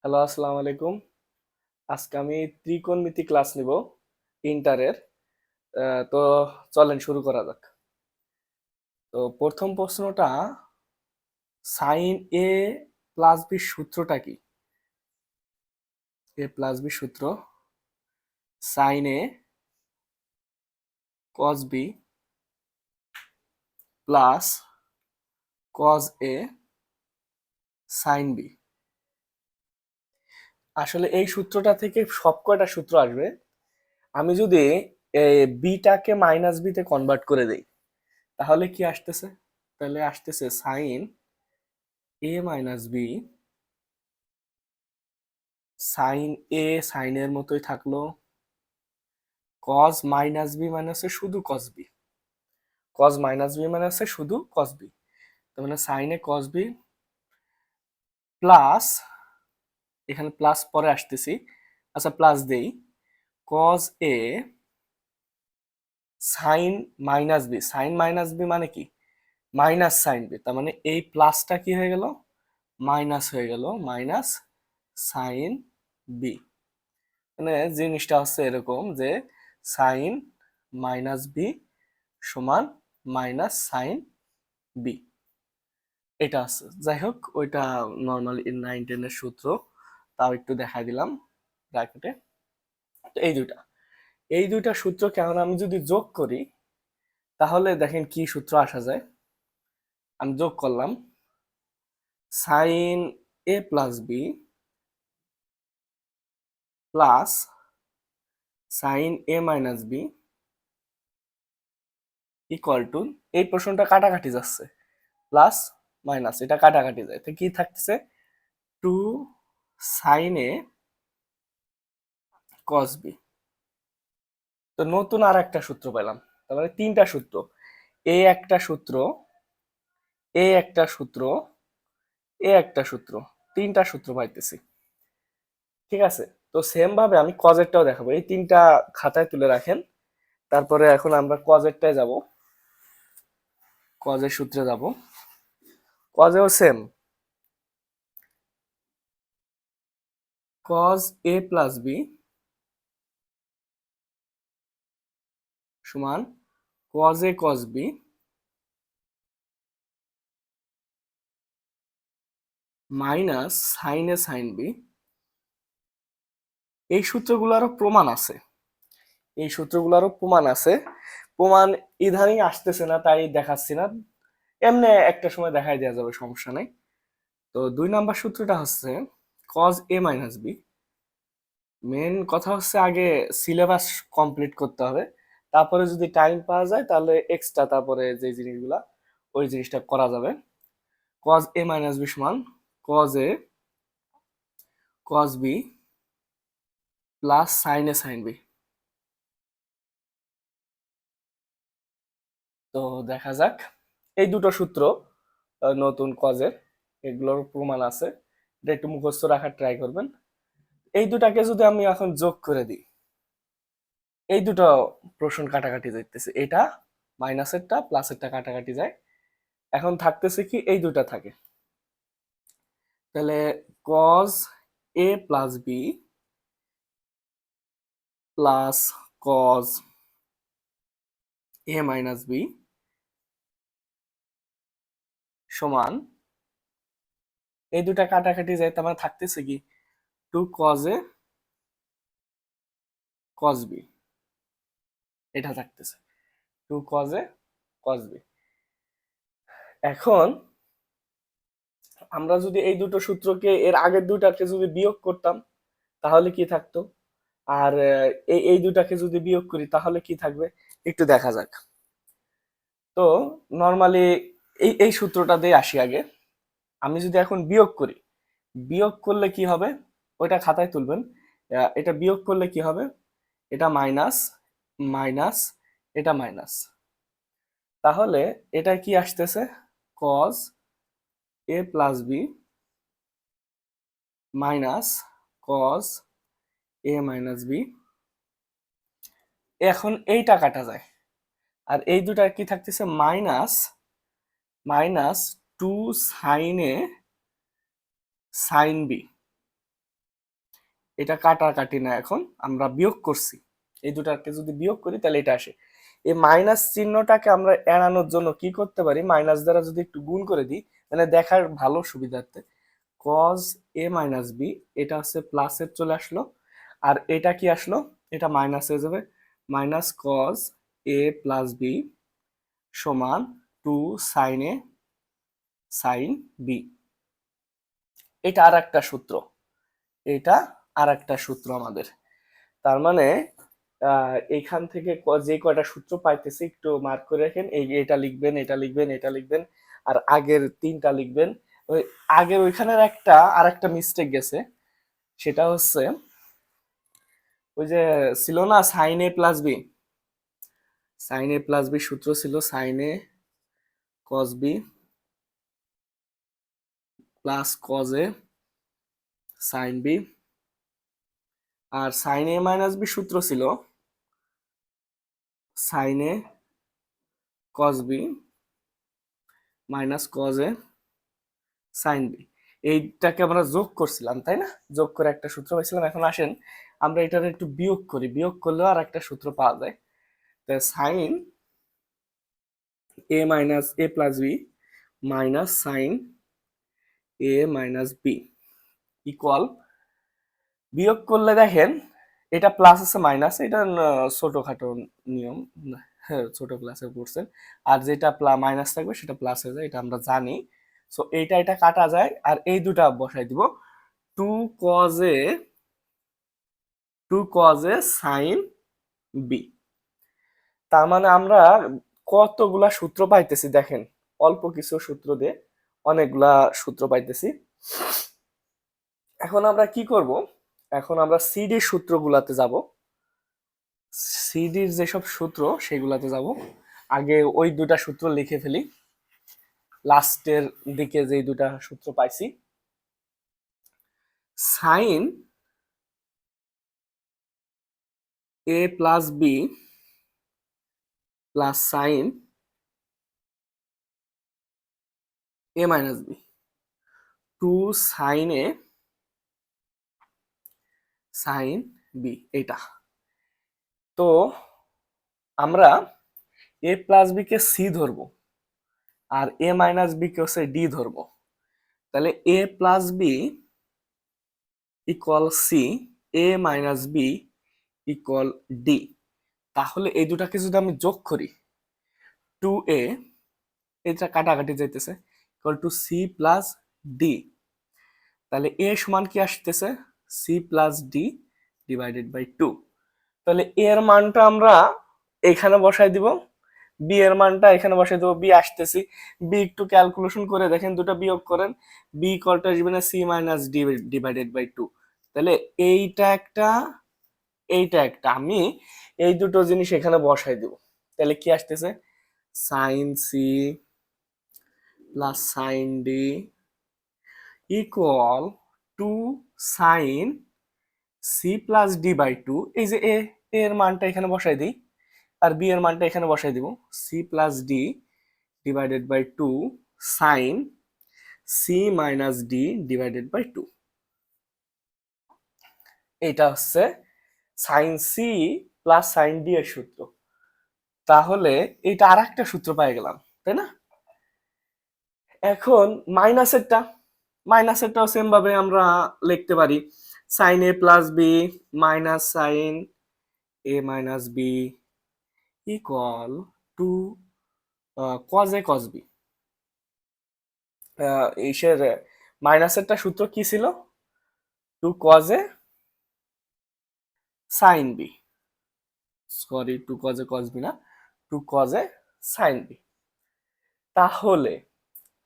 Hello, আসসালামু আলাইকুম। আজকে আমি ত্রিকোণমিতি ক্লাস নিব ইন্টারের। তো চলেন শুরু করা যাক। তো প্রথম প্রশ্নটা, সাইন এ প্লাস বি সূত্রটা কি? এ প্লাস বি সূত্র sign A cos B plus cos A sine B. আসলে এই সূত্রটা থেকে সবকয়টা সূত্র আসবে। আমি যদি বিটাকে মাইনাস বিতে কনভার্ট করে দেই তাহলে কি আসতেছে? তাহলে আসতেছে sine A minus B, sine A সাইনের মতোই থাকলো, কজ মাইনাস বি মানে হচ্ছে শুধু cos B, cos minus B মানে হচ্ছে শুধু কস বি। তার মানে sine A cos B plus, এখানে প্লাস পরে আসতেছি, আচ্ছা প্লাস দেই, cos A sine minus B. Sine minus B মানে কি? Minus sine B. তার মানে এই প্লাসটা কি হয়ে গেল? মাইনাস হয়ে গেল, মাইনাস সাইন বি। মানে জিনিসটা হচ্ছে এরকম যে সাইন মাইনাস বি সমান মাইনাস সাইন বি, এটা আছে। যাই হোক, ওইটা নর্মাল 9-10 এর সূত্র, তাও একটু দেখাই দিলাম ব্র্যাকেটে। তো এই দুইটা সূত্র কেমন আমি যদি যোগ করি তাহলে দেখেন কি সূত্র আসা যায়। আমি যোগ করলাম sine A plus B plus sine A minus B equal to, এই প্রশ্নটা কাটাকাটি যাচ্ছে, প্লাস মাইনাস এটা কাটাকাটি যায়, তো কি থাকতেছে? Two sine A cos B. তো নতুন আর একটা সূত্র পেলাম, তার মানে তিনটা সূত্র, এ একটা সূত্র, এ একটা সূত্র, এ একটা সূত্র, তিনটা সূত্র পাইতেছি। ঠিক আছে, তো সেম ভাবে আমি কজেরটাও দেখাবো। এই তিনটা খাতায় তুলে রাখেন। তারপরে এখন আমরা কজেরটায় যাব, কজের সূত্রে যাব। কজেও same, cos A plus B সমান cos A cos B minus sine A sine B. এই সূত্রগুলোরও প্রমাণ আছে, এই সূত্রগুলোরও প্রমাণ আছে। প্রমাণ ইদানিং আসতেছে না তাই দেখাচ্ছি না, এমনি একটা সময় দেখাই দেওয়া যাবে, সমস্যা নেই। তো 2 নাম্বার সূত্রটা হচ্ছে cos A minus B. Main কথা হচ্ছে আগে সিলেবাস কমপ্লিট করতে হবে, তারপরে যদি টাইম পাওয়া যায় তাহলে এক্সট্রা তারপরে যে জিনিসগুলা ওই জিনিসটা করা যাবে। কজ এ মাইনাস বি সমান cos A cos B plus sine A sine B. তো দেখা যাক, এই দুটো সূত্র নতুন কজের, এগুলোর প্রমাণ আছে, এটা একটু মুখস্থ রাখার ট্রাই করবেন। এই দুটাকে যদি আমি এখন যোগ করে দিই, এই দুটো প্রশ্ন কাটাকাটি যাইতেছে, এটা মাইনাসেরটা প্লাসেরটা কাটাকাটি যায়, এখন থাকতেছে কি এই দুটা থাকে। তাহলে cos A plus B plus cos A minus B সমান, এই দুটা কাটাকাটি যায়, তার মানে থাকতেছে কি two cos A cos B, এটা থাকতেছে two cos A cos B. এখন আমরা যদি এই দুটো সূত্রকে এর আগের দুটাকে যদি বিয়োগ করতাম তাহলে কি থাকতো, আর এই এই দুটাকে যদি বিয়োগ করি তাহলে কি থাকবে একটু দেখা যাক। তো নর্মালি এই এই সূত্রটা দিয়ে আসি আগে। আমি যদি এখন বিয়োগ করি, বিয়োগ করলে কি হবে ওইটা খাতায় তুলবেন। এটা বিয়োগ করলে কি হবে, এটা মাইনাস মাইনাস, এটা মাইনাস, তাহলে এটা কি আসতেছে cos A plus B minus cos A minus B. এখন এইটা কাটা যায়, আর এই দুটা কি থাকতেছে minus minus two sine A sine B. এটা কাটাকাটি না, এখন আমরা বিয়োগ করছি, এই দুটাকে যদি বিয়োগ করি তাহলে এটা আসে। এই মাইনাস চিহ্নটাকে আমরা এড়ানোর জন্য কি করতে পারি, মাইনাস দ্বারা যদি একটু গুণ করে দিই, মানে দেখার ভালো সুবিধার্থে কজ এ মাইনাস বি, এটা হচ্ছে প্লাসের চলে আসলো, আর এটা কি আসলো, এটা মাইনাস হয়ে যাবে, minus cos A plus B সমান 2 সাইন এ সাইন বি। এটা আর একটা সূত্র, এটা আর একটা সূত্র আমাদের। তার মানে এখান থেকে যে কয়টা সূত্র পাইতেছি একটু মার্ক করে রাখেন, এই এটা লিখবেন, এটা লিখবেন, এটা লিখবেন, আর আগের তিনটা লিখবেন। ওই আগের ওইখানের আর একটা মিস্টেক গেছে, সেটা হচ্ছে ওই যে ছিল না sine A plus B, sine A plus B সূত্র ছিল sine A cos B plus cos A sine B, আর সাইন এ মাইনাস বি সূত্র ছিল sine A cos B minus cos A sine B. এইটাকে আমরা যোগ করছিলাম, তাই না? যোগ করে একটা সূত্র পাইছিলাম। এখন আসেন আমরা এটার একটু বিয়োগ করি, বিয়োগ করলেও আর একটা সূত্র পাওয়া যায়। Sign A minus A plus B minus sine A minus B equal, বিয়োগ করলে দেখেন এটা প্লাস আছে মাইনাস, এটা ছোটখাটো নিয়ম, হ্যাঁ ছোট ক্লাসে পড়ছেন, আর যেটা মাইনাস থাকবে সেটা প্লাস হয়ে যায়, এটা আমরা জানি। সো এটা কাটা যায়, আর এই দুটা বসাই দিব, টু কজে সাইন বি। তার মানে আমরা কতগুলা সূত্র পাইতেছি দেখেন, অল্প কিছু সূত্র দিয়ে অনেকগুলা সূত্র পাইতেছি। এখন আমরা কি করব, এখন আমরা সিডি সূত্রগুলাতে যাব, সিডির যেসব সূত্র সেগুলাতে যাব। আগে ওই দুটা সূত্র লিখে ফেলি, লাস্টের দিকে যে দুটা সূত্র পাইছি। Sign A plus B plus sine A minus B, two sine A sine B, এটা। তো আমরা এ প্লাস বি কে সি ধরবো, আর এ মাইনাস বি কে হচ্ছে ডি ধরবো। তাহলে এ প্লাস বি ইকুয়াল সি, এ মাইনাস বি ইকুয়াল ডি। তাহলে এই দুটাকে যদি আমি যোগ করি, টু এ, এটা কাটাকাটি যাইতেছে, equal to C plus D, তাহলে এ সমান কি আসতেছে, C plus D divided by two. তাহলে এর মানটা আমরা এখানে বসাই দিব, বি এর মানটা এখানে বসাই দেবো, বি আসতেছি, বি একটু ক্যালকুলেশন করে দেখেন, দুটো বিয়োগ করেন, বি ইকুয়ালটা আসবে না C minus D divided by two. তাহলে এইটা একটা, এইটা একটা, আমি এই দুটো জিনিস এখানে বসাই দেব। তাহলে কি আসতেছে, sine C plus sine D equal to sine C plus D by two. এই যে এর মানটা এখানে বসাই দিই, আর বি এর মানটা এখানে বসাই দিব, C plus D divided by two sine C minus D divided by two. এটা হচ্ছে sine C plus sine D এর সূত্র। তাহলে এটা আর একটা সূত্র পাই গেলাম, তাই না? এখন মাইনাসেরটাও সেম ভাবে আমরা লিখতে পারি, sine A plus B minus sine A minus B equal to cos A cos B. এইসের মাইনাসেরটা সূত্র কি ছিল, two cos A sine B, sorry two cos A cos B না, two cos A sine B. তাহলে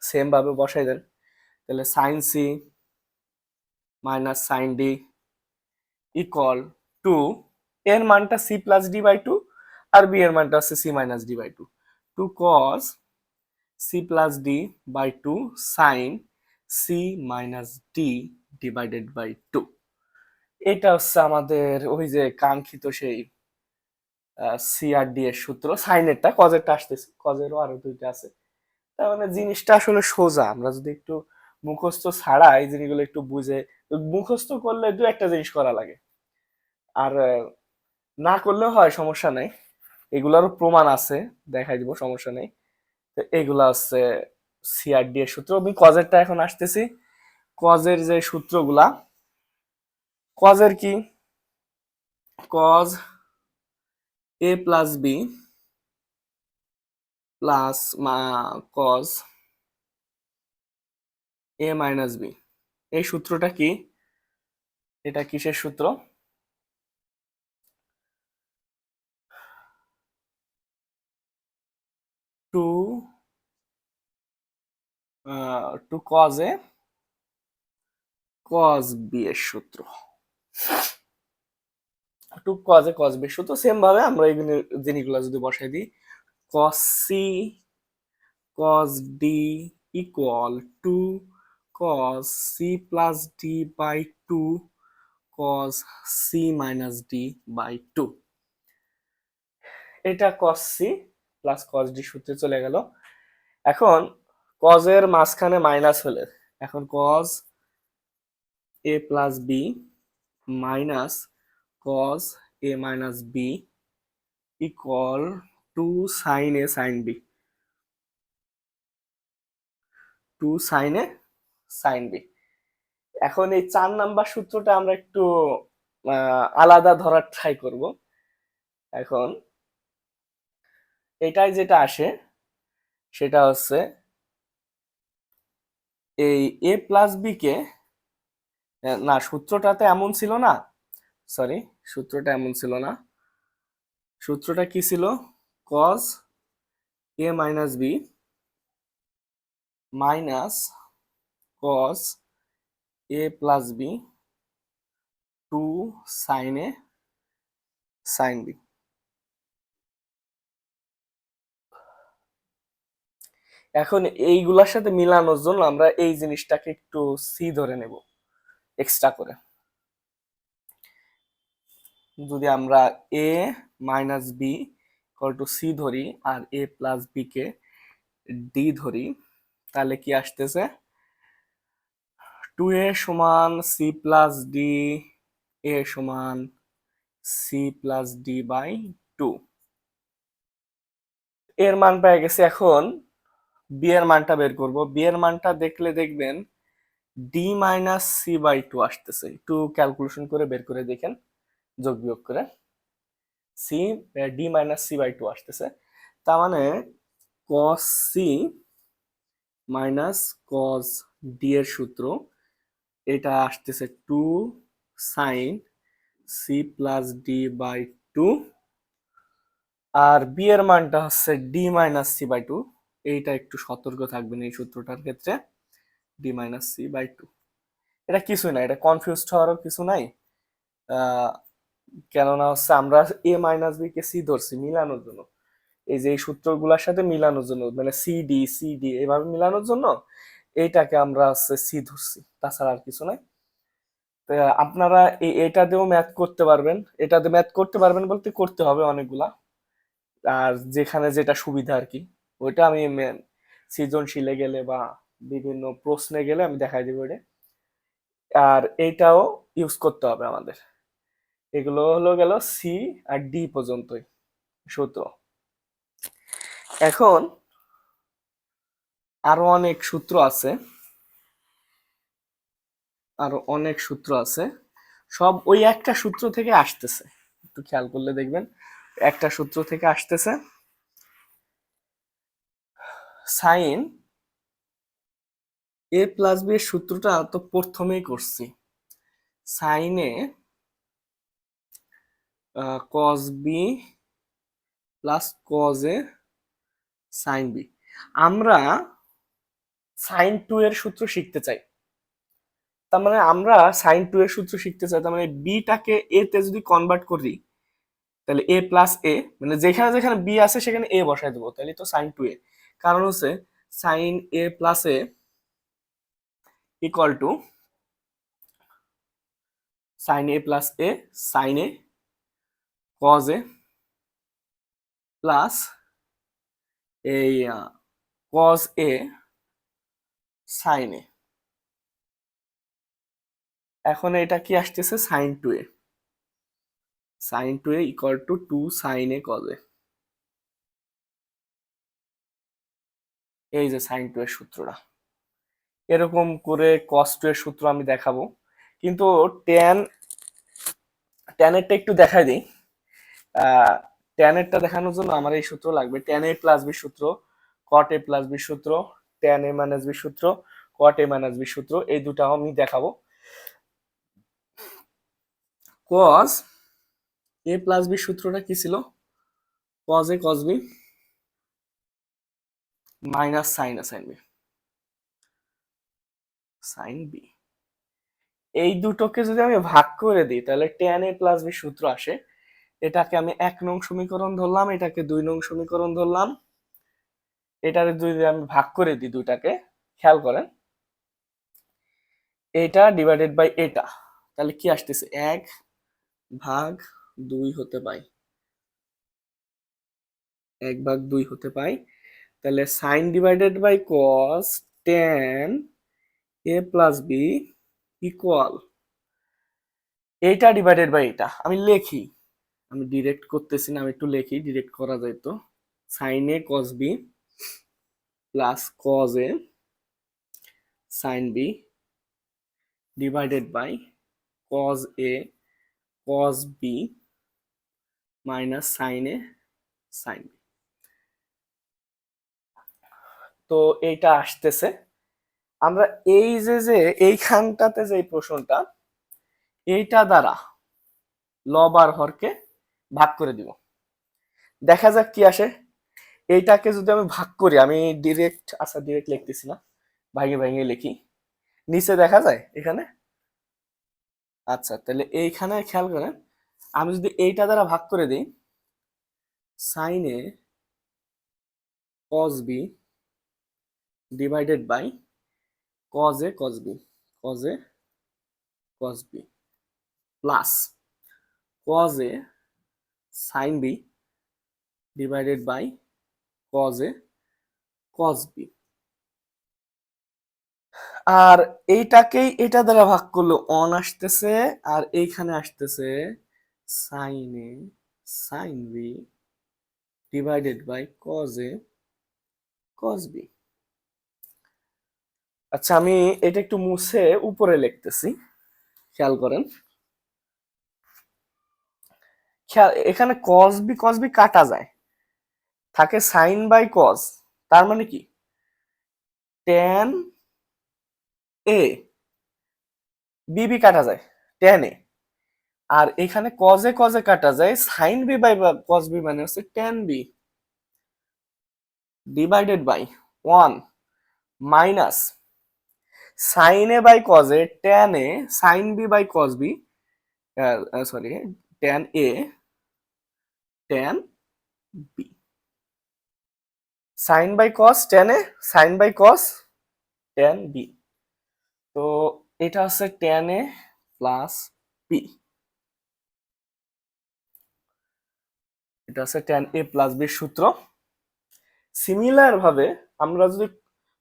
same ভাবে বসাই দেন, তাহলে sine C minus sine D equal to, এর মানটা C plus D by two, আর বি এর মানটা হচ্ছে C minus D by two, two cos C plus D by two sine C minus D divided by two. এটা হচ্ছে আমাদের ওই যে কাঙ্ক্ষিত সেই সি আর ডি এর সূত্র। সাইনেরটা, কজেরটা আসতেছে, কজেরও আরো দুইটা আছে। তার মানে জিনিসটা আসলে সোজা, আমরা যদি একটু মুখস্থ ছাড়া এই জিনিসগুলো একটু বুঝে মুখস্থ করলে দু একটা জিনিস করা লাগে, আর না করলেও হয়, সমস্যা নেই। এগুলারও প্রমাণ আছে, দেখাই দিব, সমস্যা নেই। তো এগুলা হচ্ছে সিআরডি এর সূত্র। আমি কজেরটা এখন আসতেছি। কজের যে সূত্রগুলা, কজের কি, cos A plus B plus cos A minus B, এই সূত্রটা কি? এটা কিসের সূত্র? Two two cos A cos B এর সূত্র। Two cos A cos B এর সূত্র। সেম ভাবে আমরা এই জিনিসগুলো যদি বসাই দিই, cos C cos d equal to cos c plus d by 2 cos c minus d by 2। এটা cos c plus cos d সূত্রে চলে গেল। এখন cos এর মাঝখানে মাইনাস হলে, এখন cos a plus b minus cos a minus b equal to sin a sin b, two sin a sin b। এখন এই 4 নাম্বার সূত্রটা আমরা একটু আলাদা ধরার ট্রাই করব। এখন এটাই যেটা আসে সেটা হচ্ছে এই এ প্লাস বি কে, না সূত্রটাতে এমন ছিল না, সরি, সূত্রটা এমন ছিল না। সূত্রটা কি ছিল? Cos A minus B minus cos A plus B two sine A sine B. এখন এইগুলার সাথে মিলানোর জন্য আমরা এই জিনিসটাকে একটু সি ধরে নেব এক্সট্রা করে। যদি আমরা A minus B equal to C ধরি আর এ প্লাস বি কে ডি ধরি, তাহলে কি আসতেছে? 2a সমান সি প্লাস ডি, এ সমান সি প্লাস ডি বাই 2। এর মান পেয়ে গেছে। এখন বি এর মানটা বের করব। বি এর মানটা দেখলে দেখবেন ডি মাইনাস সি বাই 2 আসতেছে। একটু ক্যালকুলেশন করে বের করে দেখেন, যোগ বিয়োগ করে। C D minus C by 2 আসতেছে। তার মানে cos C minus cos D এর সূত্র, এটা আসতেছে 2 sine C plus D by 2। আর বি এর মানটা হচ্ছে ডি মাইনাস সি বাই 2। এইটা একটু সতর্ক থাকবেন এই সূত্রটার ক্ষেত্রে, ডি মাইনাস সি বাই 2। এটা কিছুই না, এটা কনফিউজ হওয়ারও কিছু নাই। কেননা হচ্ছে আমরা A minus B K C ধরছি মিলানোর জন্য, এই যে এই সূত্রগুলোর সাথে মিলানোর জন্য, মানে সি ডি এভাবে মিলানোর জন্য এইটাকে আমরা হচ্ছে সি ধরছি, তাছাড়া আর কিছু নাই। তো আপনারা এটা দিয়েও ম্যাথ করতে পারবেন। এটা দিয়ে ম্যাথ করতে পারবেন বলতে করতে হবে অনেকগুলা, আর যেখানে যেটা সুবিধা আর কি, ওইটা আমি সৃজনশীলে গেলে বা বিভিন্ন প্রশ্নে গেলে আমি দেখাই দিব এটা। আর এইটাও ইউজ করতে হবে আমাদের। এগুলো হলো গেল সি আর ডি পর্যন্তই সূত্র। এখন আরো অনেক সূত্র আছে, আরো অনেক সূত্র আছে, সব ওই একটা সূত্র থেকে আসতেছে। একটু খেয়াল করলে দেখবেন একটা সূত্র থেকে আসতেছে। সাইন এ প্লাস বি এর সূত্রটা তো প্রথমেই করছি। সাইনে cos B plus cos A sine B. আমরা সাইন 2 এর সূত্র শিখতে চাই। তার মানে আমরা সাইন 2 এর সূত্র শিখতে চাই, তার মানে বিটাকে এ তে যদি কনভার্ট করি, তাহলে এ প্লাস এ, মানে যেখানে যেখানে বি আছে সেখানে এ বসাই দেবো, তাহলে তো সাইন 2 এ। কারণ হচ্ছে sine A plus A equal to sine A plus A sine A cos A plus এই কজ এ সাইন এ। এখন এটা কি আসতেছে sine two A, sine two A equal to 2 sine A cos A. এই যে sign two এর সূত্রটা, এরকম করে কস টু এর সূত্র আমি দেখাবো, কিন্তু ট্যান ট্যানেরটা একটু দেখাই দিই। ট্যানেরটা দেখানোর জন্য আমার এই সূত্র লাগবে, ট্যান এ প্লাস বি সূত্র, কট এ প্লাস বি সূত্র, ট্যান এ মাইনাস বি সূত্র, কট এ মাইনাস বি সূত্র, এই দুটো আমি দেখাবো। কস এ প্লাস বি সূত্রটা কি ছিল? Cos A cos B minus sine A sine B, sine B. এই দুটোকে যদি আমি ভাগ করে দিই তাহলে ট্যান এ প্লাস বি সূত্র আসে। এটাকে আমি 1 নং সমীকরণ ধরলাম, এটাকে 2 নং সমীকরণ ধরলাম। এটার যদি আমি ভাগ করে দিই দুটাকে, খেয়াল করেন, এটা ডিভাইডেড বাই এটা, তাহলে কি আসতেছে 1/2 হতে পাই, 1/2 হতে পাই। তাহলে sine divided by cos tan A plus B equal, এইটা ডিভাইডেড বাই এটা। আমি লিখি, আমি ডিরেক্ট করতেছি না, আমি একটু লিখি, ডিরেক্ট করা যায় তো। Sine A cos B plus cos A sine B divided by cos A cos B minus sine A sine B. তো এইটা আসতেছে, আমরা এই যে এইখানটাতে যে প্রশ্নটা, এইটা দ্বারা লব আর হরকে ভাগ করে দিব, দেখা যাক কি আসে। এইটাকে যদি আমি ভাগ করি, আমি ডিরেক্ট, আচ্ছা ডিরেক্ট লিখতেছি না, ভাঙে ভাঙে লিখি, নিচে দেখা যায় এখানে। আচ্ছা তাহলে এইখানে খেয়াল করেন, আমি যদি এইটা দ্বারা ভাগ করে দিই, sine A cos B divided by cos A cos B, cos A cos B plus cos A sine B divided by cos A cos B. আর এইটাকেই এটা দ্বারা ভাগ করলে অন আসতেছে, আর এইখানে আসতেছে sine A sine B divided by cos A cos B. আচ্ছা আমি এটা একটু মুছে উপরে লিখতেছি, খেয়াল করেন, এখানে কস বি কাটা যায়, থাকে সাইন বাই কস, তার মানে কি ট্যান এ, বি কাটা যায় ট্যান এ, আর এখানে কজে কাটা যায় sine B by cos B, মানে হচ্ছে tan B divided by 1 minus sine A by cos A tan A sine B by cos B, sorry tan A tan B, sine by cos tan A sine by cos tan B. তো এটা হচ্ছে tan A plus B, এটা হচ্ছে tan A plus বির সূত্র। Similar ভাবে আমরা যদি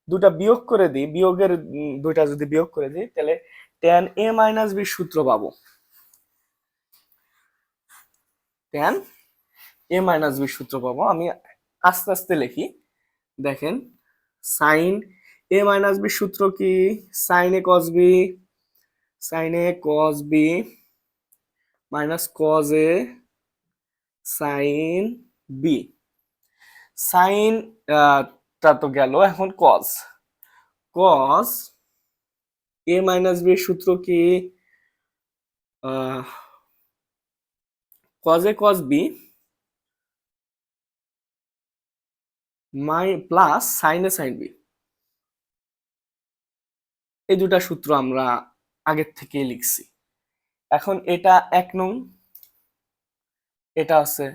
দুটা বিয়োগ করে দিই, বিয়োগের দুইটা যদি বিয়োগ করে দিই, তাহলে ট্যান এ মাইনাস বির সূত্র পাবো, ট্যান এ মাইনাস বির সূত্র পাবো। আমি আস্তে আস্তে লিখি, দেখেন, সাইন এ মাইনাস বির সূত্র কি? Sine A cos B, sine A cos B minus cos A sine B. Sine টা তো গেল, এখন cos, cos A minus B এর সূত্র কি? Cos A cos B plus sine A sine B. এই দুটা সূত্র আমরা আগের থেকে লিখছি। এখন এটা 1 নং, এটা আছে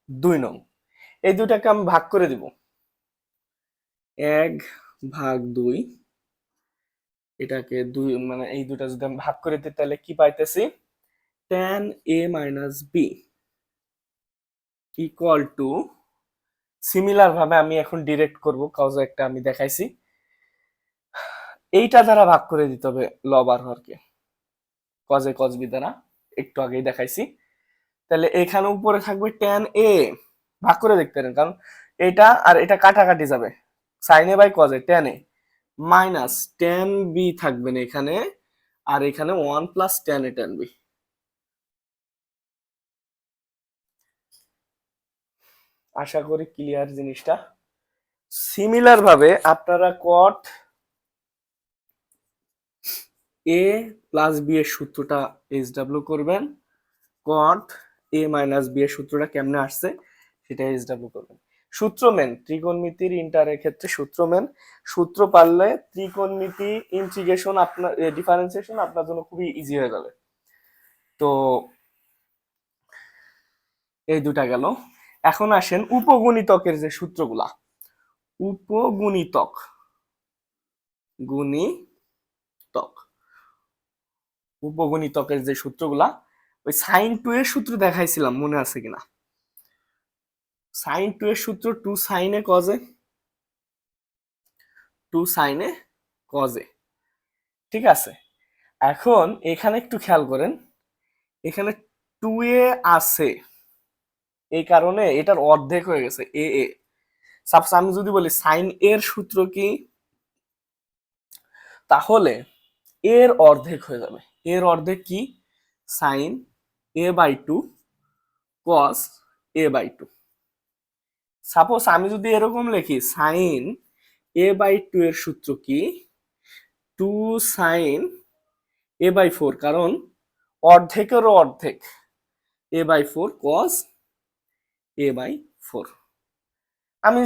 2 নং, এই দুটাকে আমি ভাগ করে দিব, 1/2, এটাকে 2, মানে এই দুটা যদি আমি ভাগ করে দিই তাহলে কি পাইতেছি, tan A minus B equal to, similar ভাবে আমি এখন ডিরেক্ট করব, কাজ একটা আমি দেখাইছি, এইটা দ্বারা ভাগ করে দিতে হবে লব আর হরকে, কজ এ কজ বি দ্বারা, একটু আগেই দেখাইছি। তাহলে এখানে উপরে থাকবে ট্যান এ, ভাগ করে দেখতে পারেন কারণ এটা আর এটা কাটাকাটি যাবে, sine A by cos A tan A minus tan B থাকবে না এখানে, আর এখানে 1 plus tan A tan B. আশা করি ক্লিয়ার জিনিসটা। সিমিলার ভাবে আপনারা কট এ প্লাস বি এর সূত্রটা এইচ ডাব্লিউ করবেন, কট এ মাইনাস বি এর সূত্রটা কেমনে আসছে সেটা এইচ ডাব্লিউ করবেন। সূত্র মেন ত্রিকোণমিতির ইন্টারের ক্ষেত্রে সূত্র মেন, সূত্র পারলে ত্রিকোণমিতি ইন্টিগ্রেশন আপনার ডিফারেন্সিয়েশন আপনার জন্য খুবই ইজি হয়ে যাবে। তো এই দুটা গেল। এখন আসেন উপগুণিতকের যে সূত্রগুলা, উপগুণিতক গুণিতক উপগুণিতকের যে সূত্রগুলা, ওই সাইন 2 এর সূত্র দেখাইছিলাম, মনে আছে কিনা? সাইন 2 এর সূত্র 2 সাইনে কজে, 2 সাইনে কজে, ঠিক আছে। এখন এখানে একটু খেয়াল করেন, এখানে 2 এ আছে, এই কারণে এটার অর্ধেক হয়ে গেছে এ এ। সাপোজ আমি যদি বলি সাইন এর সূত্র কি, তাহলে এর অর্ধেক হয়ে যাবে। এর অর্ধেক কি? Sine A by 2 cos A by 2। Suppose আমি যদি এরকম লিখি সাইন এ বাই 2 এর সূত্র কি, 2 সাইন এ বাই 4, কারণ অর্ধেকেরও অর্ধেক এ বাই 4 কস এ বাই 4। আমি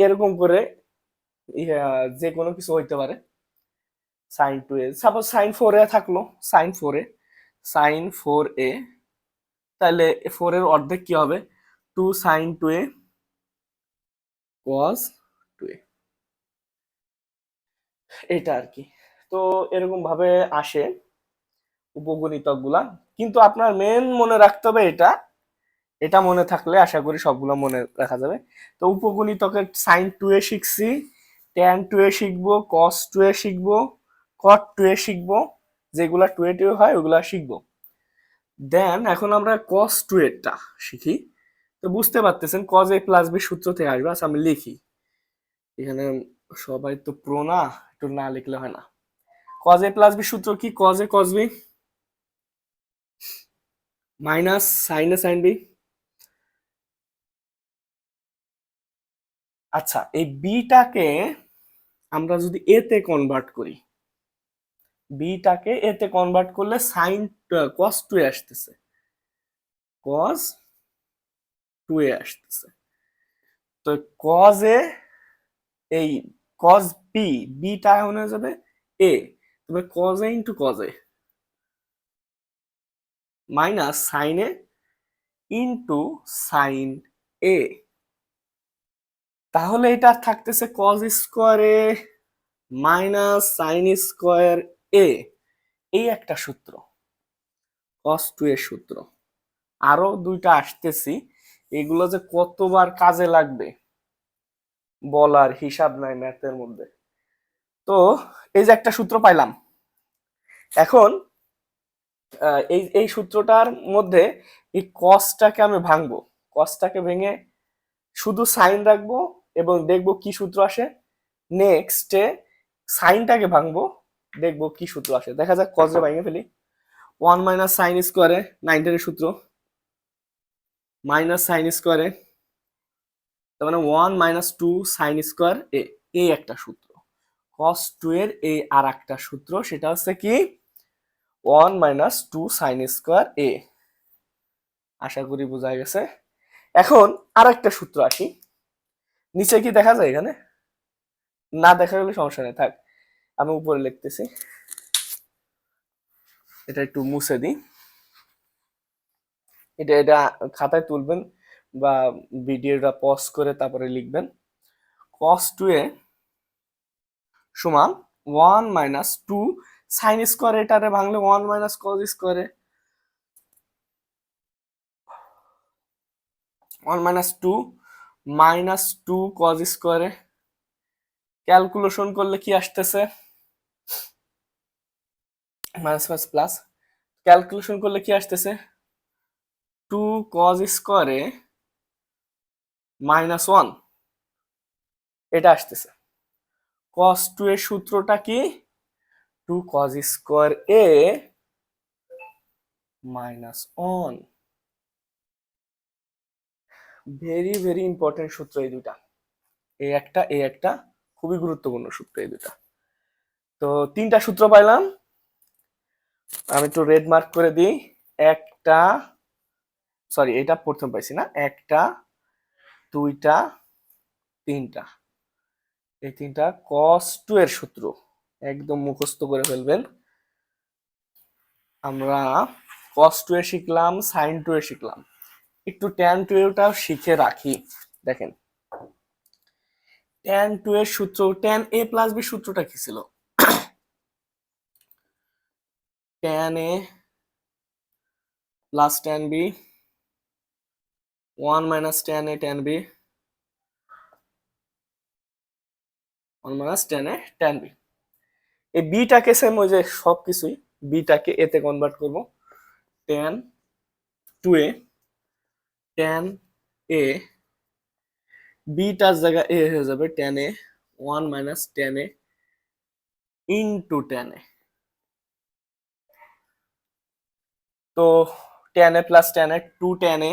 এরকম করে যে কোনো কিছু হইতে পারে। সাইন 2 এ সাপোজ সাইন 4 এ থাকলো, সাইন 4 এ, তাহলে 4 এর অর্ধেক কি হবে? 2 সাইন 2 এ কস 2 এ, এটা আর কি। তো এরকম ভাবে আসে উপগুণিতক গুলা, কিন্তু আপনার মেন মনে রাখতে হবে এটা, এটা মনে থাকলে আশা করি সবগুলো মনে রাখা যাবে। তো উপগুণিতকের সাইন 2 এ শিখছি, ট্যান 2 এ শিখবো, কস 2 এ শিখবো, কট 2 এ শিখবো, যেগুলা 2 এ 2 হয় ওগুলা শিখবো। দেন এখন আমরা কস 2 এরটা শিখি। তো বুঝতে পারতেছেন কজ এ প্লাস বি সূত্র থেকে আসবে। আচ্ছা আমি লিখি, এখানে সবাই তো প্রো না, একটু না লিখলে হয় না। কজ এ প্লাস বি সূত্র কি? Cos A cos B minus sine A sine B. আচ্ছা এই বিটাকে আমরা যদি এ তে কনভার্ট করি, বিটাকে এ তে কনভার্ট করলে সাইন কস 2 এ আসতেছে, কস 2 এ আসতেছে। তো কজ এ এই কজ বি, বিটা হয়ে যাবে এ, তবে cos A into cos A minus sine A into sine A. তাহলে এটা থাকতেছে cos square A minus sine square A, এই একটা সূত্র কস 2 এর সূত্র। আরো দুইটা আসতেছি, এগুলো যে কতবার কাজে লাগবে বলার হিসাব নাই ম্যাথের মধ্যে। তো এই যে একটা সূত্র পাইলাম, এখন এই এই সূত্রটার মধ্যে এই কসটাকে আমি ভাঙবো, কসটাকে ভেঙে শুধু সাইন রাখবো এবং দেখবো কি সূত্র আসে। নেক্সটে সাইনটাকে ভাঙবো, দেখবো কি সূত্র আসে। দেখা যাক কজে ভাঙে ফেলি। 1 মাইনাস সাইন স্কোয়ারে 9 এর সূত্র মাইনাস সাইন স্কোয়ারে, তার মানে 1 মাইনাস 2 সাইন স্কোয়ার এ, এই একটা সূত্র। কস 2 এর এই আর একটা সূত্র, সেটা হচ্ছে কি 1 মাইনাস 2 সাইন স্কোয়ার এ। আশা করি বোঝা গেছে। এখন আর একটা সূত্র আসি, নিচে কি দেখা যায়? এখানে না দেখা গেলে সমস্যা নেই, থাক আমি উপরে লিখতেছি, এটা একটু মুছে দিই। এটা এটা খাতায় তুলবেন বা ভিডিওটা পজ করে তারপরে লিখবেন। cos 2 এ সমান 1 মাইনাস 2 সাইন স্কোয়ার, এটারে ভাঙলে 1 মাইনাস কজ স্কোয়ারে, 1 মাইনাস 2 মাইনাস 2 কজ স্কোয়ারে। ক্যালকুলেশন করলে কি আসতেছে? মাইনাস মাইনাস প্লাস, ক্যালকুলেশন করলে কি আসতেছে, 2 cos স্কোয়ারে -1, এটা আসতেছে। cos 2 এর সূত্রটা কি, 2 cos square a -1। Very very important সূত্র এই দুটা, এই একটা খুবই গুরুত্বপূর্ণ সূত্র এই দুটা। তো 3টা সূত্র পাইলাম, আমি একটু রেড মার্ক করে দিই। একটা, সরি এটা প্রথম পাইছি না, একটা, দুইটা, তিনটা, এই তিনটা cos 2 এর সূত্র একদম মুখস্থ করে ফেলবেন। আমরা cos 2 এ শিখলাম, sin 2 এ শিখলাম, একটু tan 2 এটাও শিখে রাখি। দেখেন tan 2 এর সূত্র, tan a প্লাস b সূত্রটা কি ছিল, tan a plus tan b 1 minus tan a tan b 1 minus tan a tan b। এই বিটাকে সেম ওই যে সবকিছুই, বিটাকে এতে কনভার্ট করব, tan 2a tan a, bitter জায়গায় এ হয়ে যাবে tan a 1 minus tan a into tan a। তো tan a plus tan a 2 tan a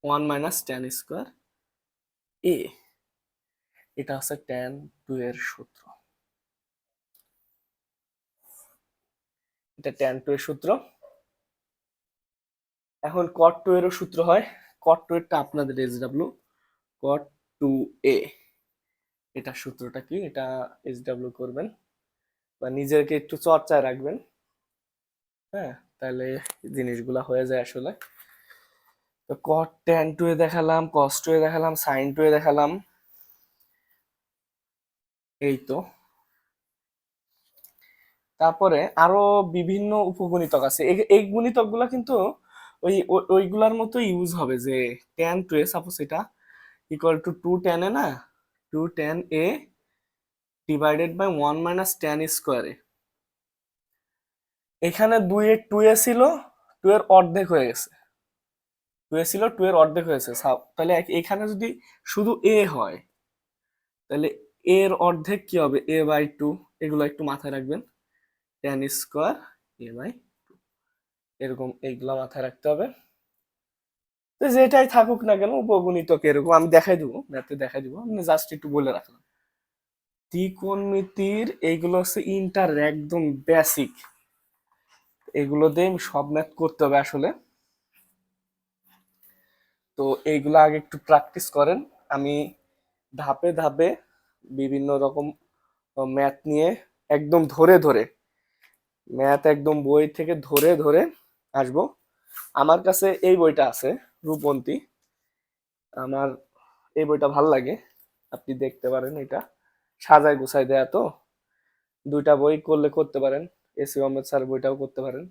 1 minus tan square a, এটা হচ্ছে tan 2 এর সূত্র, এটা tan 2 এর সূত্র। এখন cot 2 এরও সূত্র হয়, cot 2 এরটা আপনাদের SW, cot 2a, এটা সূত্রটা কি, এটা SW করবেন বা নিজেকে একটু চর্চায় রাখবেন, হ্যাঁ, তাহলে জিনিসগুলা হয়ে যায় আসলে। তো cot tan 2 এ দেখালাম, cos 2 এ দেখালাম, sin 2 এ দেখালাম, এই তো। তারপরে আরো বিভিন্ন উপগুণিতক আছে, এই গুণিতক গুলা কিন্তু ওইগুলার মতো ইউজ হবে, যে tan 2 এ সাপোজ এটা ইকুয়াল টু 2 tan a না, 2 tan a divided by 1 minus tan স্কোয়ারে, এখানে 2 এ ছিল, 2 এর অর্ধেক হয়ে গেছে, 2 এ ছিল 2 এর অর্ধেক হয়েছে, তাহলে এখানে যদি শুধু a হয়, তাহলে এর অর্ধেক কি হবে, a/2, এগুলো একটু মাথায় রাখবেন, tan স্কোয়ার a/2, এরকম এইগুলা মাথায় রাখতে হবে। তো যেটাই থাকুক না কেন উপগুণিতক এরকম আমি দেখাই দিব, ম্যাথে দেখাই দিব, আমি জাস্ট একটু বলে রাখলাম। ত্রিকোণমিতির এইগুলো হচ্ছে ইন্টার একদম বেসিক, এগুলো দিয়ে সব ম্যাথ করতে হবে আসলে। তো এইগুলো আগে একটু প্র্যাকটিস করেন, আমি ধাপে ধাপে বিভিন্ন রকম ম্যাথ নিয়ে একদম ধরে ধরে, ম্যাথ একদম বই থেকে ধরে ধরে আসবো। আমার কাছে এই বইটা আছে, রূপন্তী, আমার এই বইটা ভাল লাগে, আপনি দেখতে পারেন, এটা সাজায় গুছাই দেয়া, তো 2টা বই করলে করতে পারেন, এসি আহমেদ স্যার বইটাও করতে পারেন।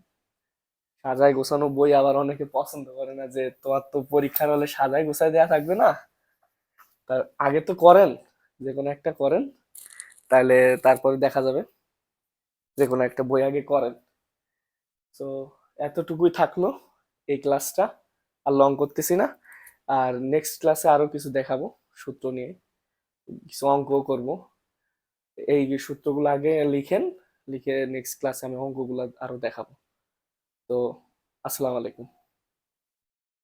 সাজায় গোছানো বই আবার অনেকে পছন্দ করে না, যে তোমার তো পরীক্ষার হলে সাজায় গুছাই দেয়া থাকবে না, তার আগে তো করেন, যে কোনো একটা করেন, তাহলে তারপরে দেখা যাবে, যে কোনো একটা বই আগে করেন। তো এতটুকুই থাকলো এই ক্লাসটা, আর লং করতেছি না। আর নেক্সট ক্লাসে আরো কিছু দেখাবো সূত্র নিয়ে, কিছু অঙ্কও করব, এই সূত্রগুলো আগে লিখেন, লিখে নেক্সট ক্লাসে আমি অঙ্কগুলো আরো দেখাবো। তো আসসালামু আলাইকুম।